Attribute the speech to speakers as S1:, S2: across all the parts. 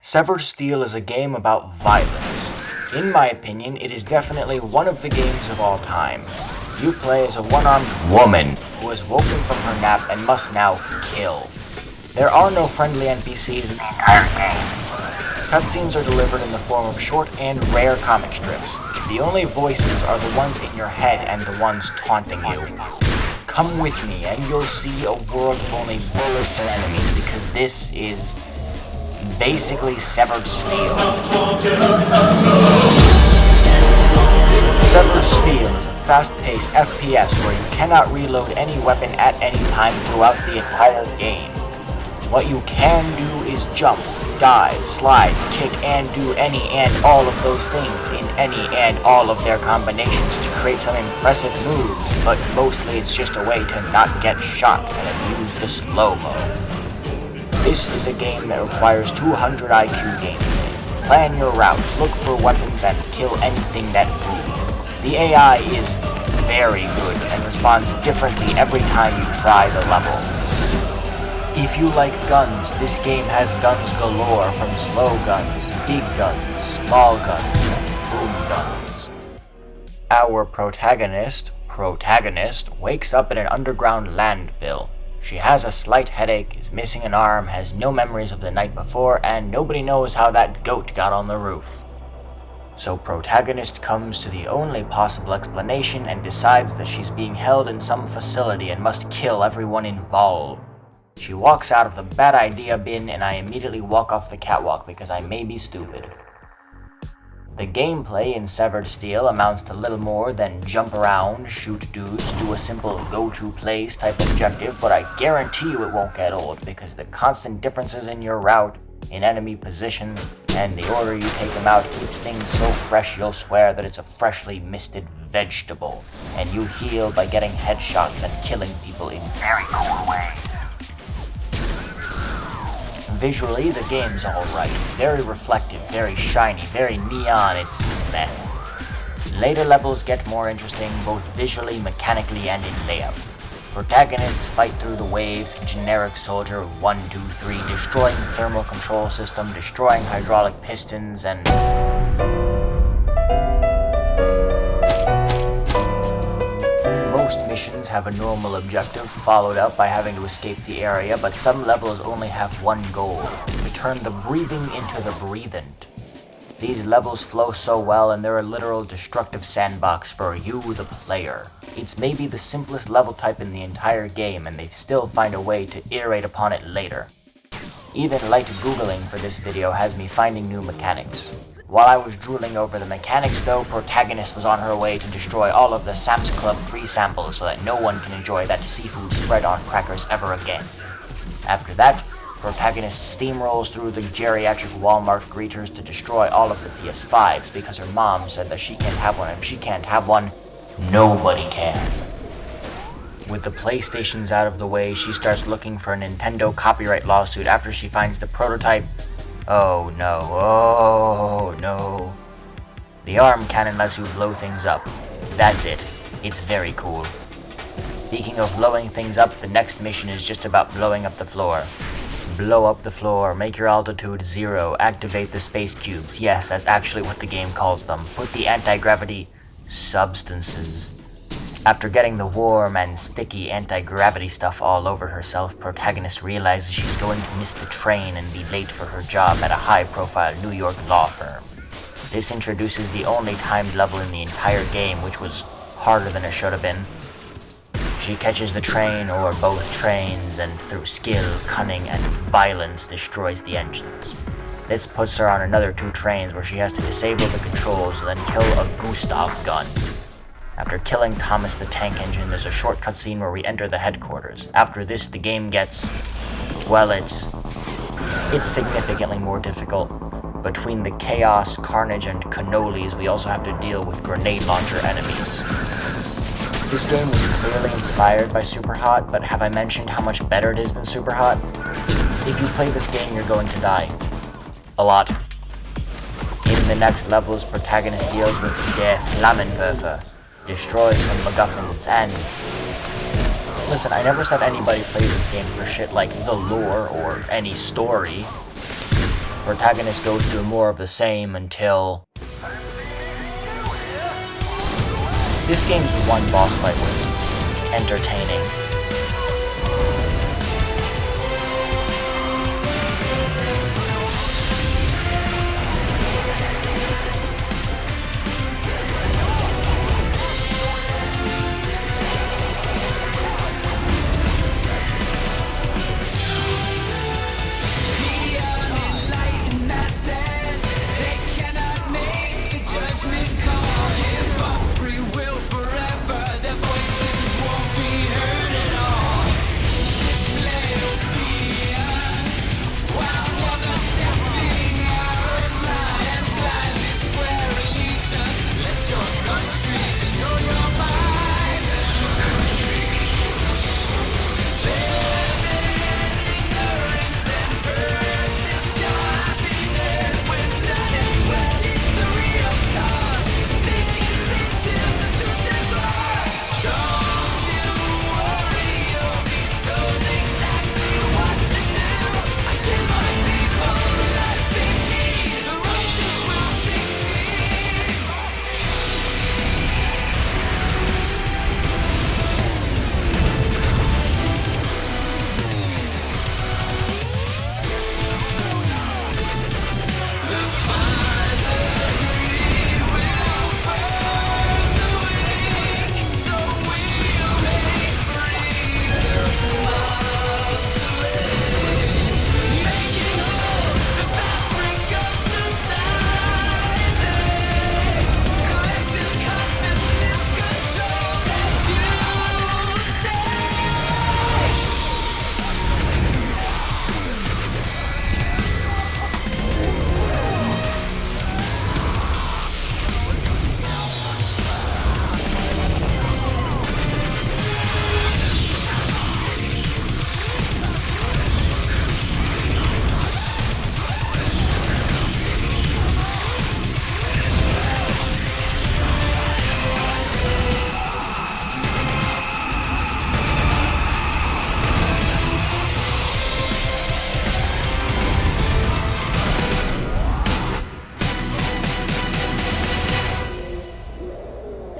S1: Severed Steel is a game about violence. In my opinion, it is definitely one of the games of all time. You play as a one-armed woman who has woken from her nap and must now kill. There are no friendly NPCs in the entire game. Cutscenes are delivered in the form of short and rare comic strips. The only voices are the ones in your head and the ones taunting you. Come with me and you'll see a world of only bullets and enemies, because this is basically Severed Steel. Severed Steel is a fast-paced FPS where you cannot reload any weapon at any time throughout the entire game. What you can do is jump, dive, slide, kick, and do any and all of those things in any and all of their combinations to create some impressive moves, but mostly it's just a way to not get shot and abuse the slow-mo. This is a game that requires 200 IQ gameplay. Plan your route, look for weapons, and kill anything that moves. The AI is very good and responds differently every time you try the level. If you like guns, this game has guns galore, from slow guns, big guns, small guns, and boom guns. Our protagonist, wakes up in an underground landfill. She has a slight headache, is missing an arm, has no memories of the night before, and nobody knows how that goat got on the roof. So protagonist comes to the only possible explanation and decides that she's being held in some facility and must kill everyone involved. She walks out of the bad idea bin and I immediately walk off the catwalk because I may be stupid. The gameplay in Severed Steel amounts to little more than jump around, shoot dudes, do a simple go-to place type objective, but I guarantee you it won't get old because the constant differences in your route, in enemy positions, and the order you take them out keeps things so fresh you'll swear that it's a freshly misted vegetable, and you heal by getting headshots and killing people in very cool ways. Visually, the game's alright. It's very reflective, very shiny, very neon, it's meh. Later levels get more interesting, both visually, mechanically, and in layout. Protagonists fight through the waves, generic soldier 1, 2, 3, destroying the thermal control system, destroying hydraulic pistons, and most missions have a normal objective, followed up by having to escape the area, but some levels only have one goal: to turn the breathing into the breathant. These levels flow so well, and they're a literal destructive sandbox for you, the player. It's maybe the simplest level type in the entire game, and they still find a way to iterate upon it later. Even light Googling for this video has me finding new mechanics. While I was drooling over the mechanics though, protagonist was on her way to destroy all of the Sam's Club free samples so that no one can enjoy that seafood spread on crackers ever again. After that, protagonist steamrolls through the geriatric Walmart greeters to destroy all of the PS5s because her mom said that she can't have one, and if she can't have one, nobody can. With the PlayStations out of the way, she starts looking for a Nintendo copyright lawsuit after she finds the prototype. Oh no. The arm cannon lets you blow things up. That's it. It's very cool. Speaking of blowing things up, the next mission is just about blowing up the floor. Blow up the floor, make your altitude 0, activate the space cubes. Yes, that's actually what the game calls them. Put the anti-gravity substances. After getting the warm and sticky anti-gravity stuff all over herself, protagonist realizes she's going to miss the train and be late for her job at a high-profile New York law firm. This introduces the only timed level in the entire game, which was harder than it should have been. She catches the train or both trains, and through skill, cunning, and violence destroys the engines. This puts her on another 2 trains where she has to disable the controls and then kill a Gustav gun. After killing Thomas the Tank Engine, there's a short cutscene where we enter the headquarters. After this, the game gets, well, it's significantly more difficult. Between the chaos, carnage, and cannolis, we also have to deal with grenade launcher enemies. This game was clearly inspired by Superhot, but have I mentioned how much better it is than Superhot? If you play this game, you're going to die. A lot. In the next levels, protagonist deals with Der Flammenwerfer, destroys some MacGuffins, and listen, I never said anybody played this game for shit like the lore or any story. protagonist goes through more of the same until... This game's one boss fight was entertaining.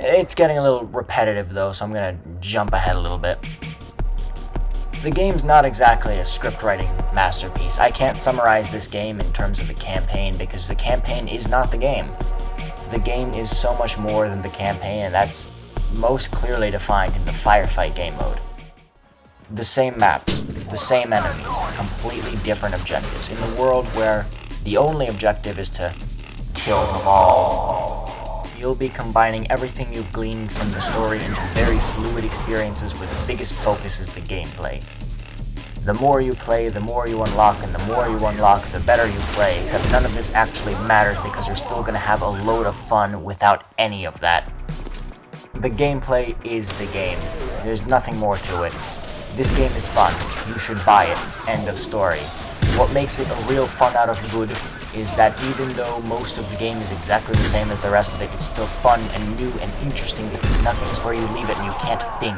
S1: It's getting a little repetitive though, so I'm gonna jump ahead a little bit. The game's not exactly a script writing masterpiece. I can't summarize this game in terms of the campaign because the campaign is not the game. The game is so much more than the campaign, and that's most clearly defined in the firefight game mode. The same maps, the same enemies, completely different objectives in a world where the only objective is to kill them all. You'll be combining everything you've gleaned from the story into very fluid experiences where the biggest focus is the gameplay. The more you play, the more you unlock, and the more you unlock, the better you play, except none of this actually matters because you're still going to have a load of fun without any of that. The gameplay is the game. There's nothing more to it. This game is fun. You should buy it. End of story. What makes it a real fun out of good is that even though most of the game is exactly the same as the rest of it, it's still fun and new and interesting because nothing's where you leave it and you can't think.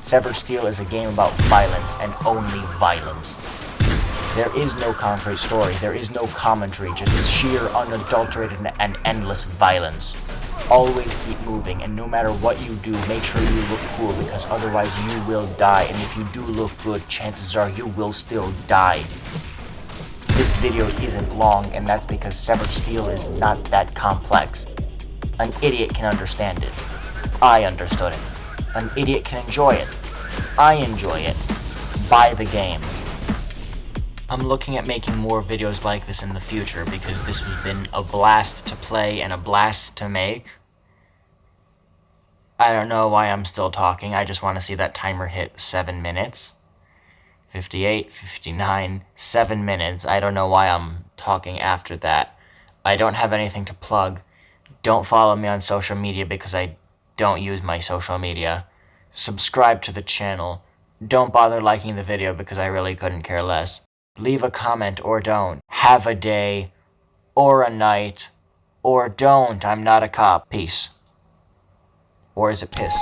S1: Severed Steel is a game about violence and only violence. There is no concrete story, there is no commentary, just sheer, unadulterated, and endless violence. Always keep moving, and no matter what you do, make sure you look cool because otherwise you will die, and if you do look good, chances are you will still die. This video isn't long, and that's because Severed Steel is not that complex. An idiot can understand it. I understood it. An idiot can enjoy it. I enjoy it. Buy the game. I'm looking at making more videos like this in the future because this has been a blast to play and a blast to make. I don't know why I'm still talking, I just want to see that timer hit 7 minutes. 58, 59, 7 minutes. I don't know why I'm talking after that. I don't have anything to plug. Don't follow me on social media because I don't use my social media. Subscribe to the channel. Don't bother liking the video because I really couldn't care less. Leave a comment or don't. Have a day or a night or don't. I'm not a cop. Peace. Or is it piss?